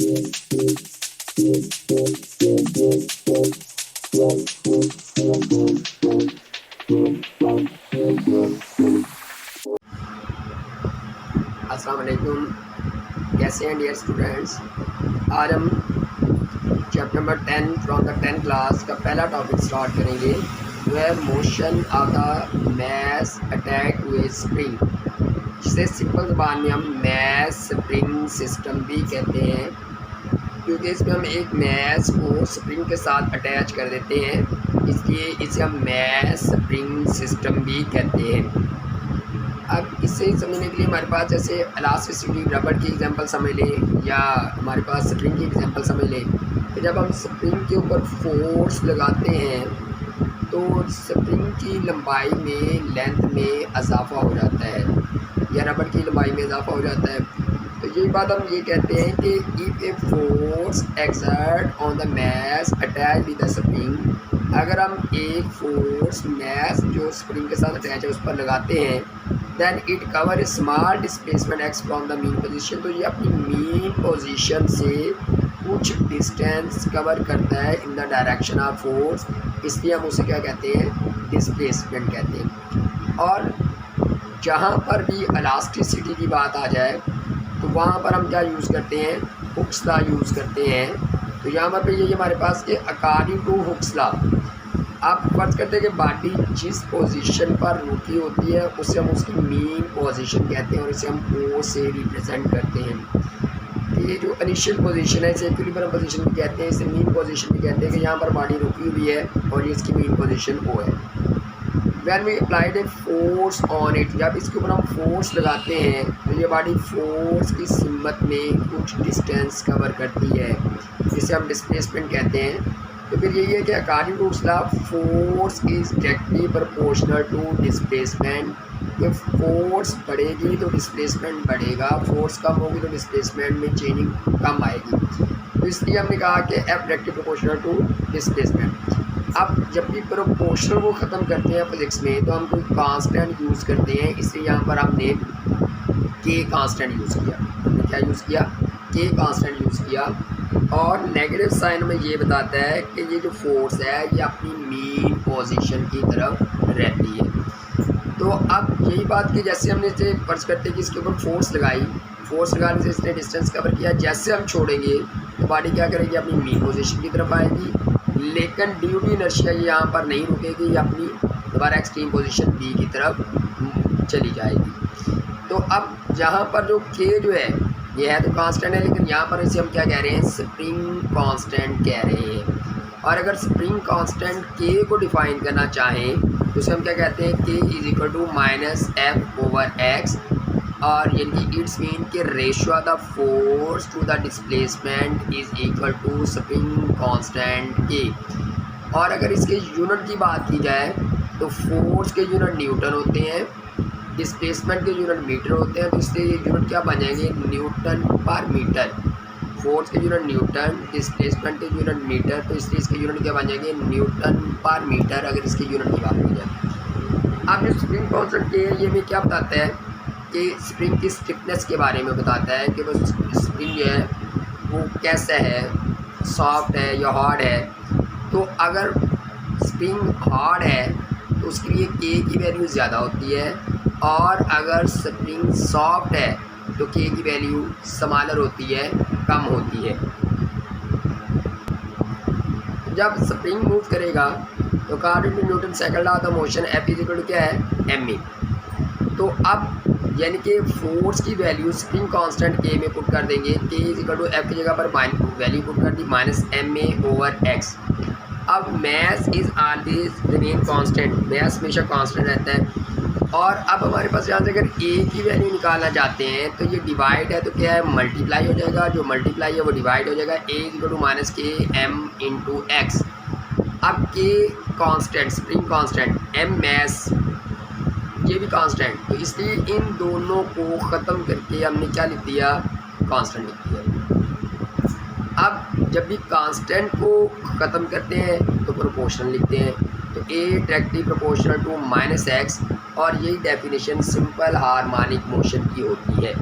अस्सलाम वालेकुम, कैसे हैं डियर स्टूडेंट्स। आज हम chapter number 10 from the 10th class का पहला टॉपिक स्टार्ट करेंगे, जो है मोशन ऑफ द मैस अटैक टू ए स्प्रिंग, जिसे सिंपल ज़बान में हम मैस स्प्रिंग सिस्टम भी कहते हैं, क्योंकि इसमें हम एक मैस को स्प्रिंग के साथ अटैच कर देते हैं, इसलिए इसे हम मैस स्प्रिंग सिस्टम भी कहते हैं। अब इसे समझने के लिए हमारे पास जैसे इलास्टिसिटी रबड़ की एग्जांपल समझ लें, या हमारे पास स्प्रिंग की एग्जांपल समझ लें। तो जब हम स्प्रिंग के ऊपर फोर्स लगाते हैं तो स्प्रिंग की लंबाई में, लेंथ में इजाफा हो जाता है, या रबड़ की लंबाई में इजाफा हो जाता है। तो यही बात हम ये कहते हैं कि if a force exert on the mass attach with the spring, अगर हम एक फोर्स मैस जो स्प्रिंग के साथ अटैच है उस पर लगाते हैं, then it cover a small displacement X from the mean position, तो ये अपनी मीन पोजीशन से कुछ डिस्टेंस कवर करता है in the direction of force, इसलिए हम उसे क्या कहते हैं, डिस्प्लेसमेंट कहते हैं। और जहाँ पर भी इलास्टिसिटी की बात आ जाए तो वहाँ पर हम क्या यूज़ करते हैं, हुक्स लॉ यूज़ करते हैं। तो यहाँ पर ये हमारे पास के अकॉर्डिंग टू हुक्स लॉ, आप फर्ज करते हैं कि बॉडी जिस पोजीशन पर रुकी होती है उसे हम उसकी मीन पोजीशन कहते हैं, और इसे हम ओ से रिप्रेजेंट करते हैं। ये जो इनिशियल पोजीशन है इसे इक्विलिब्रियम पोजीशन भी कहते हैं, इसे मीन पोजीशन भी कहते हैं, कि यहाँ पर बॉडी रुकी हुई है और ये इसकी मीन पोजीशन ओ है। When we applied a force on it, जब इसके ऊपर हम फोर्स लगाते हैं तो ये बॉडी फोर्स की सिमत में कुछ डिस्टेंस कवर करती है, जिसे हम डिस्प्लेसमेंट कहते हैं। तो फिर यही है कि according to Hooke's law force is directly proportional to displacement. जब फोर्स बढ़ेगी तो डिस्प्लेसमेंट बढ़ेगा, फोर्स कम होगी तो डिस्प्लेसमेंट में चेंजिंग कम आएगी। तो इसलिए हमने कहा कि F directly proportional to displacement. अब जब भी प्रोपोर्शनल को ख़त्म करते हैं फिजिक्स में तो हम कोई कांस्टेंट यूज़ करते हैं, इसलिए यहाँ पर हमने के कांस्टेंट यूज़ किया। हमने क्या यूज़ किया, के कांस्टेंट यूज़ किया। और नेगेटिव साइन में ये बताता है कि ये जो फोर्स है ये अपनी मीन पोजीशन की तरफ रहती है। तो अब यही बात कि जैसे हमने इसे फर्ज करते हैं कि इसके ऊपर फोर्स लगाई, फोर्स लगाने से इसने डिस्टेंस कवर किया, जैसे हम छोड़ेंगे तो बॉडी क्या करेगी, अपनी मीन पोजीशन की तरफ आएगी, लेकिन ड्यू टू इनर्शिया ये यहाँ पर नहीं रुकेगी, ये अपनी दोबारा एक्सट्रीम पोजीशन बी की तरफ चली जाएगी। तो अब यहाँ पर जो के जो है ये है तो कांस्टेंट है, लेकिन यहाँ पर इसे हम क्या कह रहे हैं, स्प्रिंग कांस्टेंट कह रहे हैं। और अगर स्प्रिंग कांस्टेंट के को डिफाइन करना चाहें तो उसे हम क्या कहते हैं, K is equal to minus F over X, और यानी इट्स मीन के ratio of the force to the displacement is equal to spring constant K. और अगर इसके यूनिट की बात की जाए तो फोर्स के यूनिट न्यूटन होते हैं, डिस्प्लेसमेंट के यूनिट मीटर होते हैं, तो इसलिए ये यूनिट क्या बन जाएंगे, न्यूटन पर मीटर। फोर्स के यूनिट न्यूटन, डिस्प्लेसमेंट के यूनिट मीटर, तो इसलिए इसके यूनिट क्या बन जाएंगे, न्यूटन पर मीटर, अगर इसके यूनिट की बात की जाए। अब जो स्प्रिंग कांस्टेंट के ये भी क्या बताता है कि स्प्रिंग की स्टिफनेस के बारे में बताता है कि वो स्प्रिंग जो है वो कैसा है, सॉफ्ट है या हार्ड है। तो अगर स्प्रिंग हार्ड है तो उसके लिए के की वैल्यू ज़्यादा होती है, और अगर स्प्रिंग सॉफ्ट है तो के की वैल्यू स्मॉलर होती है, कम होती है। जब स्प्रिंग मूव करेगा तो according to Newton second law of the motion F is equal to क्या है, एम ए। तो अब यानी कि फोर्स की वैल्यू स्प्रिंग कांस्टेंट के में पुट कर देंगे, के इज इक्वल टू एफ की जगह पर वैल्यू पुट कर दी minus M A over X. अब mass is always remain constant, mass हमेशा कांस्टेंट रहता है। और अब हमारे पास यहाँ से अगर ए की वैल्यू निकालना चाहते हैं तो ये डिवाइड है तो क्या है, मल्टीप्लाई हो जाएगा, जो मल्टीप्लाई है वो डिवाइड हो जाएगा, A is equal to minus K M into X. अब K constant, spring constant, M mass ये भी कांस्टेंट, तो इसलिए इन दोनों को ख़त्म करके हमने क्या लिख दिया, कांस्टेंट लिख दिया। अब जब भी कांस्टेंट को ख़त्म करते हैं तो प्रोपोर्शनल लिखते हैं, तो A directly proportional to minus X, और यही डेफिनेशन सिंपल हार्मोनिक मोशन की होती है।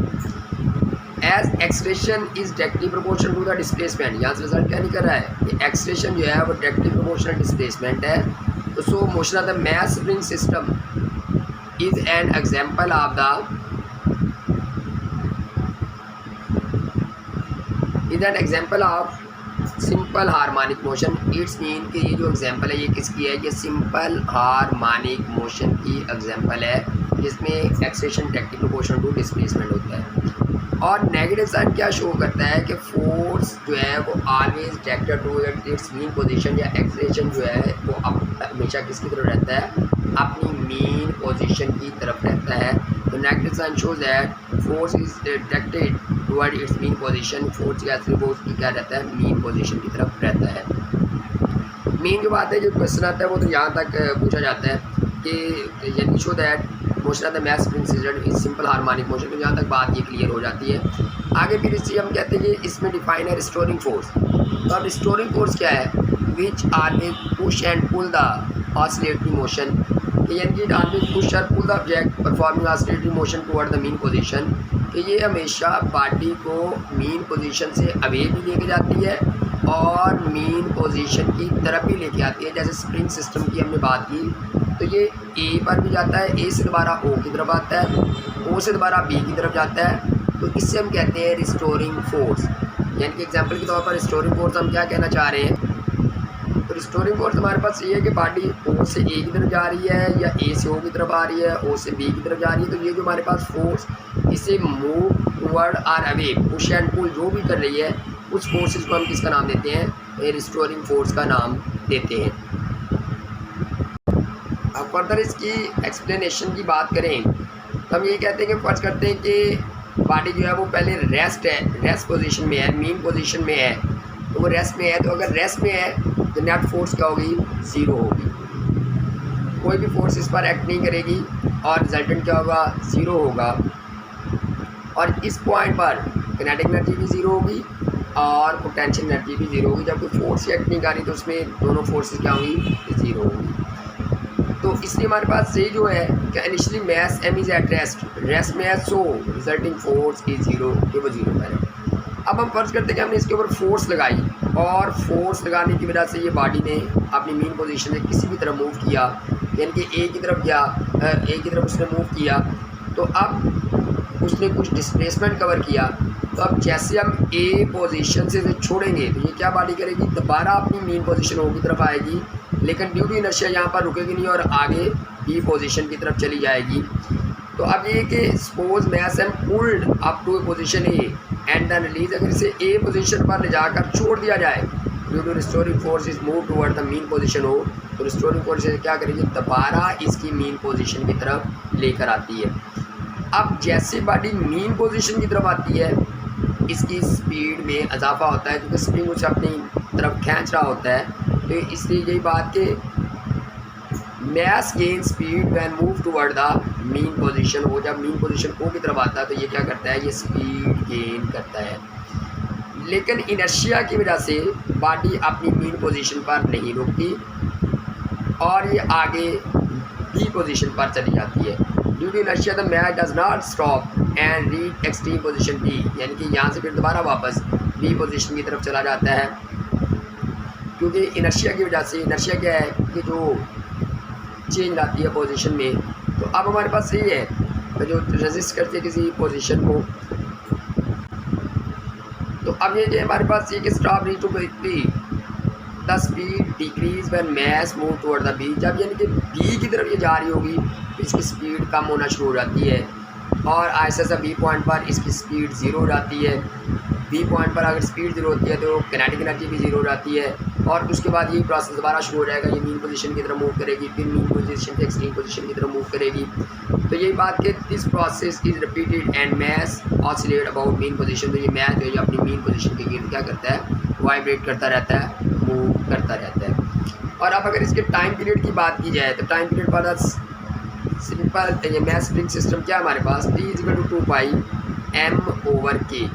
As acceleration is directly proportional to the displacement. यहाँ से रिजल्ट क्या निकल रहा है कि एक्सलेशन जो है वो डायरेक्टली प्रोपोर्शनल डिस्प्लेसमेंट है। तो so motion of the mass spring system is an example of the simple harmonic motion. Its mean कि ये जो एग्जांपल है ये किसकी है, ये सिंपल हार्मोनिक मोशन की एग्जांपल है जिसमें acceleration directly proportional to displacement होता है। और नेगेटिव साइन क्या शो करता है कि फोर्स जो है वो always directed to its mean position, या एक्सेलेरेशन जो है वो हमेशा किसकी तरफ रहता है, अपनी मीन पोजीशन की तरफ रहता है। तो negative sign shows that force is directed toward its mean position. Force या फोर्स की क्या रहता है, मीन पोजीशन की तरफ रहता है। मेन जो बात है, जो क्वेश्चन आता है वो तो यहाँ तक पूछा जाता है कि यानी show that motion of the mass spring system is simple harmonic motion. तो यहाँ तक बात ये क्लियर हो जाती है। आगे फिर इससे हम कहते हैं कि इसमें डिफाइन है रिस्टोरिंग फोर्स। तो अब रिस्टोरिंग फोर्स क्या है, which always push and pull the oscillatory motion, यानी कि ऑलवेज पुश और pull the object performing oscillatory motion toward the mean position, कि ये हमेशा बॉडी को मीन पोजीशन से अवे भी लेके जाती है और मीन पोजीशन की तरफ भी लेके आती है। जैसे स्प्रिंग सिस्टम की हमने बात की, तो ये ए पर भी जाता है, ए से दोबारा ओ की तरफ आता है, ओ से दोबारा बी की तरफ जाता है। तो इससे हम कहते हैं रिस्टोरिंग फोर्स। यानी कि एग्जांपल के तौर पर रिस्टोरिंग फोर्स हम क्या कहना चाह रहे हैं, तो रिस्टोरिंग फोर्स हमारे पास ये है कि बॉडी ओ से ए की तरफ जा रही है या ए से ओ की तरफ आ रही है, ओ से बी की तरफ जा रही है। तो ये जो हमारे पास फोर्स इसे मूव टुवर्ड और अवे, पुश एंड पुल जो भी कर रही है, उस फोर्सेस को हम किसका नाम देते हैं, रिस्टोरिंग फोर्स का नाम देते हैं। अब फर्दर इसकी एक्सप्लेनेशन की बात करें तो हम ये कहते हैं कि फर्ज करते हैं कि बॉडी जो है वो पहले रेस्ट पोजीशन में है, मीन पोजीशन में है। तो वो रेस्ट में है, तो अगर रेस्ट में है तो नेट फोर्स क्या होगी, ज़ीरो होगी। कोई भी फोर्स इस पर एक्ट नहीं करेगी और रिजल्टेंट क्या होगा, ज़ीरो होगा। और इस पॉइंट पर किनेटिक एनर्जी भी ज़ीरो होगी और पोटेंशियल एनर्जी भी ज़ीरो होगी। जब कोई फोर्स एक्ट नहीं कर रही तो उसमें दोनों फोर्सेस क्या होंगी, ज़ीरो होगी। तो इसलिए हमारे पास ये जो है कि initially mass M is at rest में है, so resulting force is zero, कि वो ज़ीरो पर है। अब हम फर्ज करते हैं कि हमने इसके ऊपर फोर्स लगाई और फोर्स लगाने की वजह से ये बॉडी ने अपनी मीन पोजीशन से किसी भी तरफ मूव किया, यानी कि ए की तरफ गया, ए की तरफ उसने मूव किया। तो अब उसने कुछ डिस्प्लेसमेंट कवर किया। तो अब जैसे हम ए पोजीशन से छोड़ेंगे तो ये क्या बॉडी करेगी, दोबारा अपनी मीन पोजीशन ओ की तरफ आएगी, लेकिन ड्यू टू इनर्शिया यहाँ पर रुकेगी नहीं और आगे बी पोजीशन की तरफ चली जाएगी। तो अब ये कि suppose mass M pulled up to a position A and then release, अगर इसे ए पोजीशन पर ले जाकर छोड़ दिया जाए, due to restoring force is move toward the mean position हो, तो रिस्टोरिंग फोर्स क्या करेगी, दोबारा इसकी मीन पोजीशन की तरफ लेकर आती है। अब जैसे बॉडी मीन पोजीशन की तरफ आती है, इसकी स्पीड में इजाफा होता है क्योंकि स्प्रिंग उसे अपनी तरफ खींच रहा होता है। तो इसलिए यही बात कि mass gain speed when move toward the mean position हो, जब मीन पोजीशन ओ की तरफ आता है तो ये क्या करता है, ये स्पीड गेन करता है। लेकिन इनर्शिया की वजह से बॉडी अपनी मीन पोजीशन पर नहीं रुकती और ये आगे बी पोजीशन पर चली जाती है। Due to inertia the mass does not stop and reach extreme position B, यानी कि यहाँ से फिर दोबारा वापस बी पोजीशन की तरफ चला जाता है, क्योंकि इनर्शिया की वजह से। इनर्शिया क्या है कि जो चेंज आती है पोजीशन में। तो अब हमारे पास ये है जो रेजिस्ट करती है किसी पोजीशन को। तो अब ये हमारे पास ये कि stop reach to B the speed decrease when mass move toward the B, जब यानी कि बी की तरफ ये जा रही होगी तो इसकी स्पीड कम होना शुरू हो जाती है और ऐसा ऐसा बी पॉइंट पर इसकी स्पीड ज़ीरो हो जाती है। बी पॉइंट पर अगर स्पीड ज़ीरो होती है तो किनेटिक एनर्जी भी ज़ीरो हो जाती है और उसके बाद ये प्रोसेस दोबारा शुरू हो जाएगा। ये मीन पोजीशन की तरफ मूव करेगी, फिर मीन पोजीशन से एक्सट्रीम पोजीशन की तरफ मूव करेगी। तो यही बात कि this process is repeated and mess oscillate about mean position. तो ये मैस जो है अपनी मीन पोजीशन के गिर्द क्या करता है, वाइब्रेट करता रहता है, मूव करता रहता है। और अब अगर इसके टाइम पीरियड की बात की जाए तो टाइम पीरियड पर सिंपल ये मैस स्प्रिंग सिस्टम क्या हमारे पास, T = 2 pi m/k,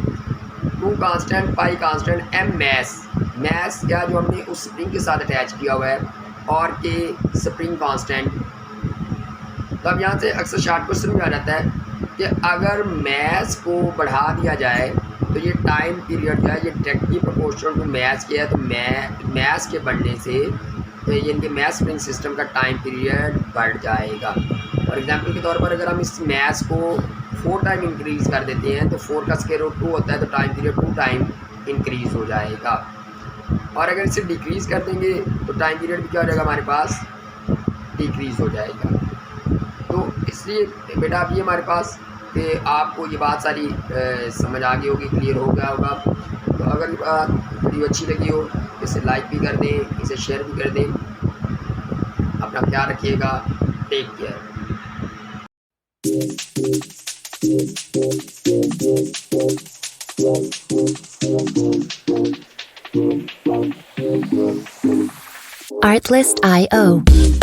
2 constant, pi constant, m mass क्या जो हमने उस स्प्रिंग के साथ अटैच किया हुआ है और के स्प्रिंग कांस्टेंट। तो अब यहाँ से अक्सर शॉर्ट क्वेश्चन में आ जाता है कि अगर मैथ्स को बढ़ा दिया जाए तो ये टाइम पीरियड जो है ये डायरेक्टली प्रोपोर्शनल टू मैथ्स के है, तो मैथ्स के बढ़ने से तो यानी कि मैथ्स स्प्रिंग सिस्टम का टाइम पीरियड बढ़ जाएगा। फॉर एग्जांपल के तौर पर अगर हम इस मैथ्स को 4 टाइम इंक्रीज़ कर देते हैं तो 4 का स्क्वायर रूट 2 होता है, तो टाइम पीरियड 2 टाइम इंक्रीज़ हो जाएगा। और अगर इसे डिक्रीज़ कर देंगे तो टाइम पीरियड भी क्या हो जाएगा, हमारे पास डिक्रीज़ हो जाएगा। तो इसलिए बेटा अब ये हमारे पास कि आपको ये बात सारी समझ आ गई होगी, क्लियर हो गया होगा। तो अगर बात वीडियो अच्छी लगी हो इसे लाइक भी कर दें, इसे शेयर भी कर दें। अपना ख्याल रखिएगा, टेक केयर। Artlist.io